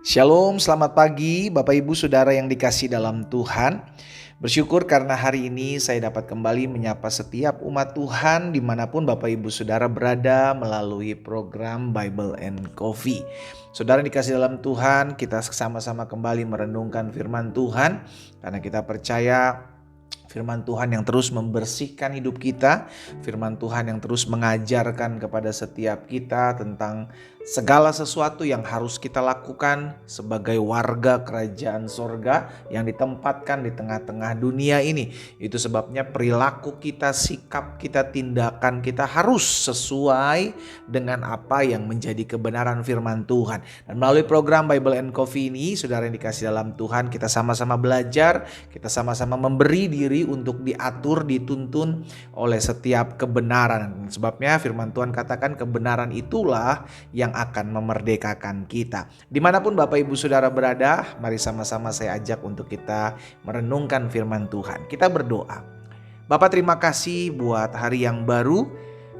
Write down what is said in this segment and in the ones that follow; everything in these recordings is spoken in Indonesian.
Shalom, selamat pagi Bapak Ibu Saudara yang dikasihi dalam Tuhan. Bersyukur karena hari ini saya dapat kembali menyapa setiap umat Tuhan dimanapun Bapak Ibu Saudara berada melalui program Bible and Coffee. Saudara yang dikasihi dalam Tuhan, kita sama-sama kembali merenungkan firman Tuhan karena kita percaya firman Tuhan yang terus membersihkan hidup kita, firman Tuhan yang terus mengajarkan kepada setiap kita tentang segala sesuatu yang harus kita lakukan sebagai warga kerajaan sorga yang ditempatkan di tengah-tengah dunia ini. Itu sebabnya perilaku kita, sikap kita, tindakan kita harus sesuai dengan apa yang menjadi kebenaran firman Tuhan. Dan melalui program Bible and Coffee ini, saudara yang dikasihi dalam Tuhan, kita sama-sama belajar, kita sama-sama memberi diri untuk diatur, dituntun oleh setiap kebenaran. Sebabnya firman Tuhan katakan kebenaran itulah yang akan memerdekakan kita. Dimanapun Bapak Ibu Saudara berada, mari sama-sama saya ajak untuk kita merenungkan firman Tuhan. Kita berdoa. Bapak, terima kasih buat hari yang baru.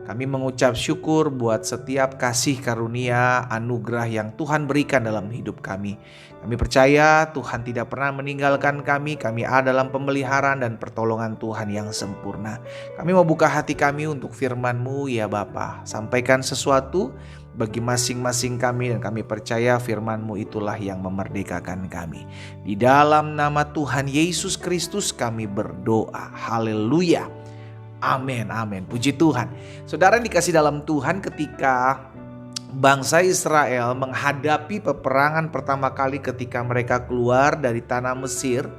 Kami mengucap syukur buat setiap kasih karunia, anugerah yang Tuhan berikan dalam hidup kami. Kami percaya Tuhan tidak pernah meninggalkan kami ada dalam pemeliharaan dan pertolongan Tuhan yang sempurna. Kami mau buka hati kami untuk firman-Mu ya Bapa. Sampaikan sesuatu bagi masing-masing kami dan kami percaya firman-Mu itulah yang memerdekakan kami. Di dalam nama Tuhan Yesus Kristus kami berdoa. Haleluya. Amin, amin. Puji Tuhan. Saudara yang dikasihi dalam Tuhan, ketika bangsa Israel menghadapi peperangan pertama kali ketika mereka keluar dari tanah Mesir,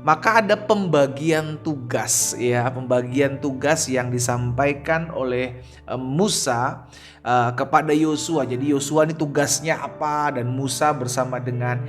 maka ada pembagian tugas yang disampaikan oleh Musa kepada Yosua. Jadi Yosua ini tugasnya apa, dan Musa bersama dengan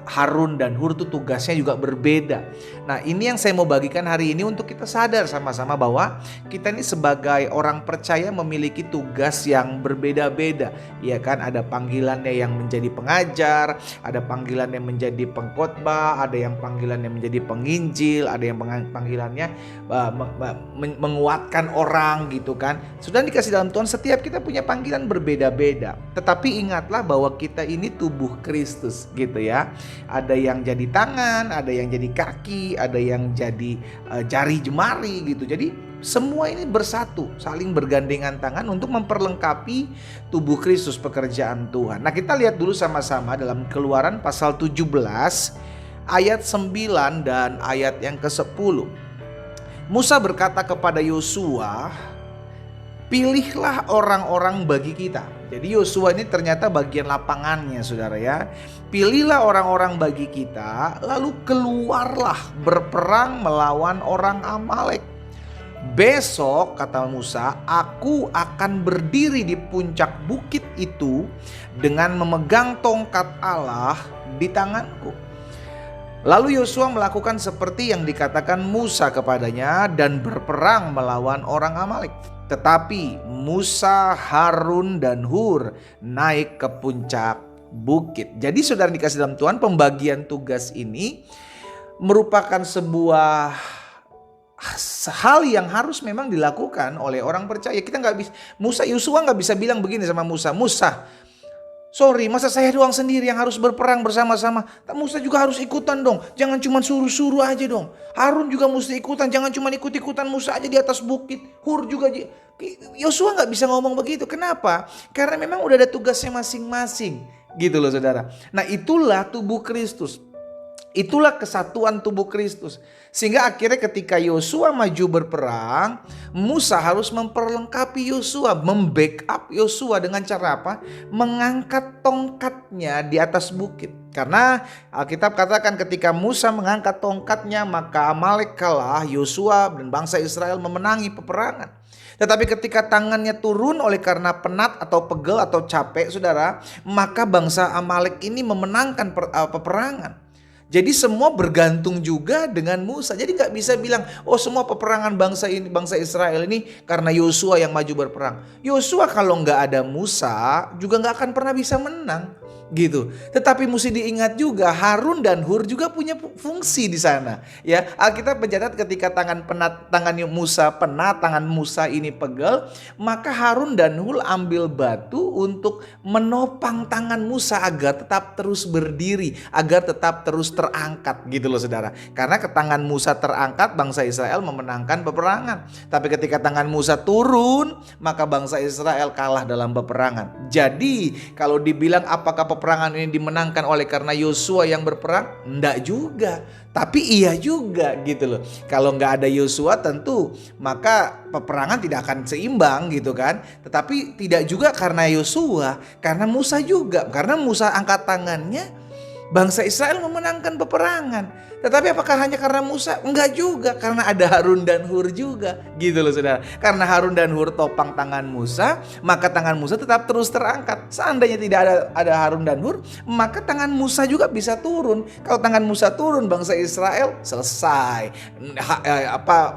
Harun dan Hur itu tugasnya juga berbeda. Nah, ini yang saya mau bagikan hari ini untuk kita sadar sama-sama bahwa kita ini sebagai orang percaya memiliki tugas yang berbeda-beda. Ya kan, ada panggilannya yang menjadi pengajar, ada panggilan yang menjadi pengkhotbah, ada yang panggilan yang menjadi penginjil, ada yang panggilannya menguatkan orang gitu kan. Sudah dikasih dalam Tuhan, setiap kita punya panggilan berbeda-beda. Tetapi ingatlah bahwa kita ini tubuh Kristus gitu ya. Ada yang jadi tangan, ada yang jadi kaki, ada yang jadi jari jemari gitu. Jadi semua ini bersatu, saling bergandengan tangan untuk memperlengkapi tubuh Kristus, pekerjaan Tuhan. Nah, kita lihat dulu sama-sama dalam Keluaran pasal 17 ayat 9 dan ayat yang ke-10. Musa berkata kepada Yosua, pilihlah orang-orang bagi kita. Jadi Yosua ini ternyata bagian lapangannya, saudara ya. Pilihlah orang-orang bagi kita, lalu keluarlah berperang melawan orang Amalek. Besok, kata Musa, aku akan berdiri di puncak bukit itu dengan memegang tongkat Allah di tanganku. Lalu Yosua melakukan seperti yang dikatakan Musa kepadanya dan berperang melawan orang Amalek. Tetapi Musa, Harun, dan Hur naik ke puncak bukit. Jadi saudara dikasih dalam Tuhan, pembagian tugas ini merupakan sebuah hal yang harus memang dilakukan oleh orang percaya. Kita nggak bisa, Yosua nggak bisa bilang begini sama Musa, sorry, masa saya doang sendiri yang harus berperang bersama-sama? Musa juga harus ikutan dong. Jangan cuma suruh-suruh aja dong. Harun juga mesti ikutan. Jangan cuma ikut-ikutan Musa aja di atas bukit. Hur juga. Yosua gak bisa ngomong begitu. Kenapa? Karena memang udah ada tugasnya masing-masing. Gitu loh saudara. Nah, itulah tubuh Kristus. Itulah kesatuan tubuh Kristus. Sehingga akhirnya ketika Yosua maju berperang, Musa harus memperlengkapi Yosua, membackup Yosua dengan cara apa? Mengangkat tongkatnya di atas bukit. Karena Alkitab katakan ketika Musa mengangkat tongkatnya, maka Amalek kalah, Yosua dan bangsa Israel memenangi peperangan. Tetapi ketika tangannya turun oleh karena penat atau pegel atau capek, saudara, maka bangsa Amalek ini memenangkan peperangan. Jadi semua bergantung juga dengan Musa. Jadi nggak bisa bilang, oh semua peperangan bangsa ini, bangsa Israel ini karena Yosua yang maju berperang. Yosua kalau nggak ada Musa juga nggak akan pernah bisa menang. Gitu. Tetapi mesti diingat juga Harun dan Hur juga punya fungsi di sana. Ya, Alkitab mencatat ketika tangan Musa ini pegel, maka Harun dan Hur ambil batu untuk menopang tangan Musa agar tetap terus berdiri, agar tetap terus terangkat gitu loh saudara. Karena ke tangan Musa terangkat, bangsa Israel memenangkan peperangan. Tapi ketika tangan Musa turun, maka bangsa Israel kalah dalam peperangan. Jadi kalau dibilang apakah peperangan ini dimenangkan oleh karena Yosua yang berperang? Enggak juga. Tapi iya juga gitu loh. Kalau nggak ada Yosua tentu maka peperangan tidak akan seimbang gitu kan. Tetapi tidak juga karena Yosua, karena Musa juga. Karena Musa angkat tangannya, bangsa Israel memenangkan peperangan. Tetapi apakah hanya karena Musa? Enggak juga, karena ada Harun dan Hur juga. Gitu loh saudara. Karena Harun dan Hur topang tangan Musa, maka tangan Musa tetap terus terangkat. Seandainya tidak ada Harun dan Hur, maka tangan Musa juga bisa turun. Kalau tangan Musa turun, bangsa Israel selesai.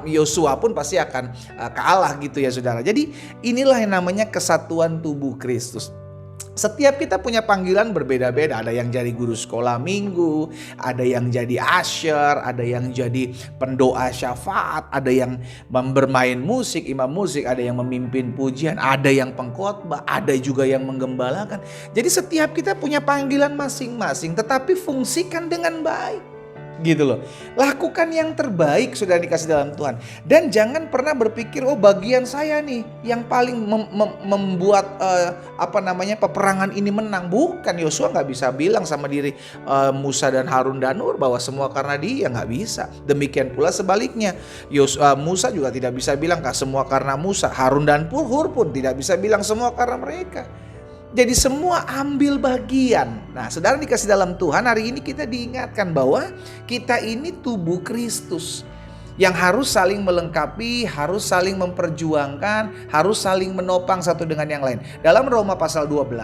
Yosua pun pasti akan kalah gitu ya saudara. Jadi inilah yang namanya kesatuan tubuh Kristus. Setiap kita punya panggilan berbeda-beda. Ada yang jadi guru sekolah minggu, ada yang jadi usher, ada yang jadi pendoa syafaat, ada yang bermain musik, imam musik, ada yang memimpin pujian, ada yang pengkhotbah, ada juga yang menggembalakan. Jadi setiap kita punya panggilan masing-masing, tetapi fungsikan dengan baik. Gitu loh. Lakukan yang terbaik sudah dikasih dalam Tuhan. Dan jangan pernah berpikir oh bagian saya nih yang paling membuat peperangan ini menang. Bukan, Yosua nggak bisa bilang sama diri Musa dan Harun dan Hur bahwa semua karena dia, nggak bisa. Demikian pula sebaliknya. Musa juga tidak bisa bilang semua karena Musa. Harun dan Hur pun tidak bisa bilang semua karena mereka. Jadi semua ambil bagian. Nah saudara dikasih dalam Tuhan, hari ini kita diingatkan bahwa kita ini tubuh Kristus. Yang harus saling melengkapi, harus saling memperjuangkan, harus saling menopang satu dengan yang lain. Dalam Roma pasal 12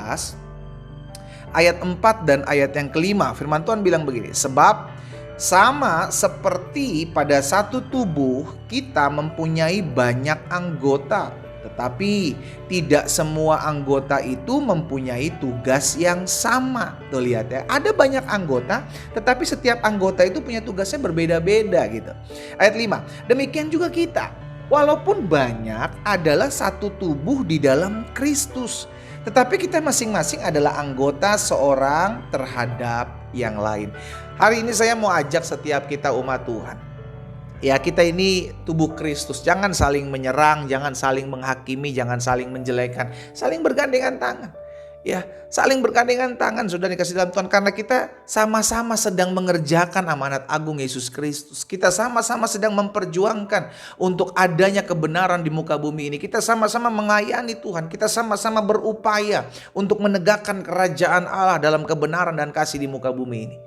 ayat 4 dan ayat yang kelima, firman Tuhan bilang begini. Sebab sama seperti pada satu tubuh kita mempunyai banyak anggota, tetapi tidak semua anggota itu mempunyai tugas yang sama. Tuh lihat ya, ada banyak anggota, tetapi setiap anggota itu punya tugasnya berbeda-beda gitu. Ayat 5, demikian juga kita, walaupun banyak adalah satu tubuh di dalam Kristus, tetapi kita masing-masing adalah anggota seorang terhadap yang lain. Hari ini saya mau ajak setiap kita umat Tuhan. Ya, kita ini tubuh Kristus. Jangan saling menyerang, jangan saling menghakimi, jangan saling menjelekan. Saling bergandengan tangan. Ya, saling bergandengan tangan sudah dikasih dalam Tuhan, karena kita sama-sama sedang mengerjakan amanat agung Yesus Kristus. Kita sama-sama sedang memperjuangkan untuk adanya kebenaran di muka bumi ini. Kita sama-sama melayani Tuhan. Kita sama-sama berupaya untuk menegakkan kerajaan Allah dalam kebenaran dan kasih di muka bumi ini.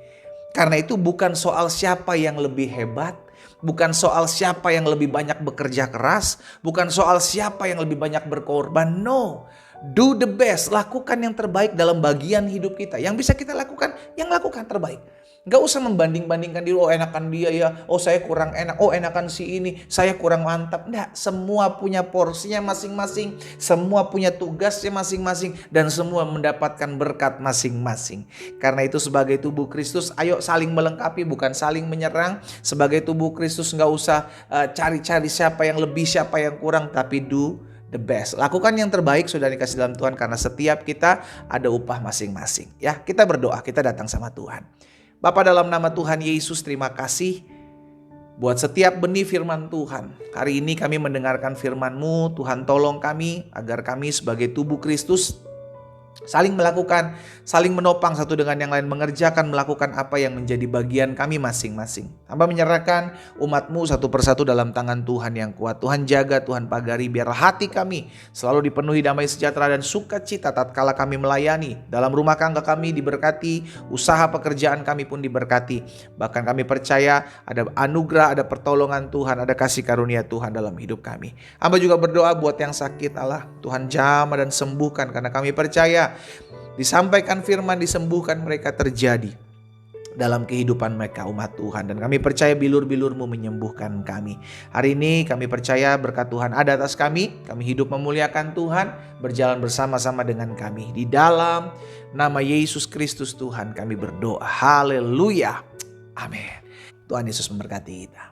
Karena itu bukan soal siapa yang lebih hebat, bukan soal siapa yang lebih banyak bekerja keras, bukan soal siapa yang lebih banyak berkorban. No, do the best, lakukan yang terbaik dalam bagian hidup kita. Yang bisa kita lakukan, yang lakukan terbaik. Gak usah membanding-bandingkan diri, oh enakan dia ya, oh saya kurang enak, oh enakan si ini, saya kurang mantap. Enggak, semua punya porsinya masing-masing, semua punya tugasnya masing-masing, dan semua mendapatkan berkat masing-masing. Karena itu sebagai tubuh Kristus, ayo saling melengkapi, bukan saling menyerang. Sebagai tubuh Kristus gak usah cari-cari siapa yang lebih, siapa yang kurang, tapi do the best. Lakukan yang terbaik sudah dikasih dalam Tuhan, karena setiap kita ada upah masing-masing. Ya, kita berdoa, kita datang sama Tuhan. Bapa, dalam nama Tuhan Yesus, terima kasih buat setiap benih firman Tuhan. Hari ini kami mendengarkan firman-Mu. Tuhan, tolong kami agar kami sebagai tubuh Kristus saling melakukan, saling menopang satu dengan yang lain, mengerjakan, melakukan apa yang menjadi bagian kami masing-masing. Hamba menyerahkan umat-Mu satu persatu dalam tangan Tuhan yang kuat. Tuhan jaga, Tuhan pagari, biarlah hati kami selalu dipenuhi damai sejahtera dan sukacita tatkala kami melayani. Dalam rumah tangga kami diberkati, usaha pekerjaan kami pun diberkati. Bahkan kami percaya ada anugerah, ada pertolongan Tuhan, ada kasih karunia Tuhan dalam hidup kami. Hamba juga berdoa buat yang sakit, Allah, Tuhan jamah dan sembuhkan, karena kami percaya disampaikan firman, disembuhkan mereka terjadi. dalam kehidupan mereka umat Tuhan. Dan kami percaya bilur-bilur-Mu menyembuhkan kami. Hari ini kami percaya berkat Tuhan ada atas kami. Kami hidup memuliakan Tuhan, berjalan bersama-sama dengan kami. Di dalam nama Yesus Kristus Tuhan kami berdoa. Haleluya. Amin. Tuhan Yesus memberkati kita.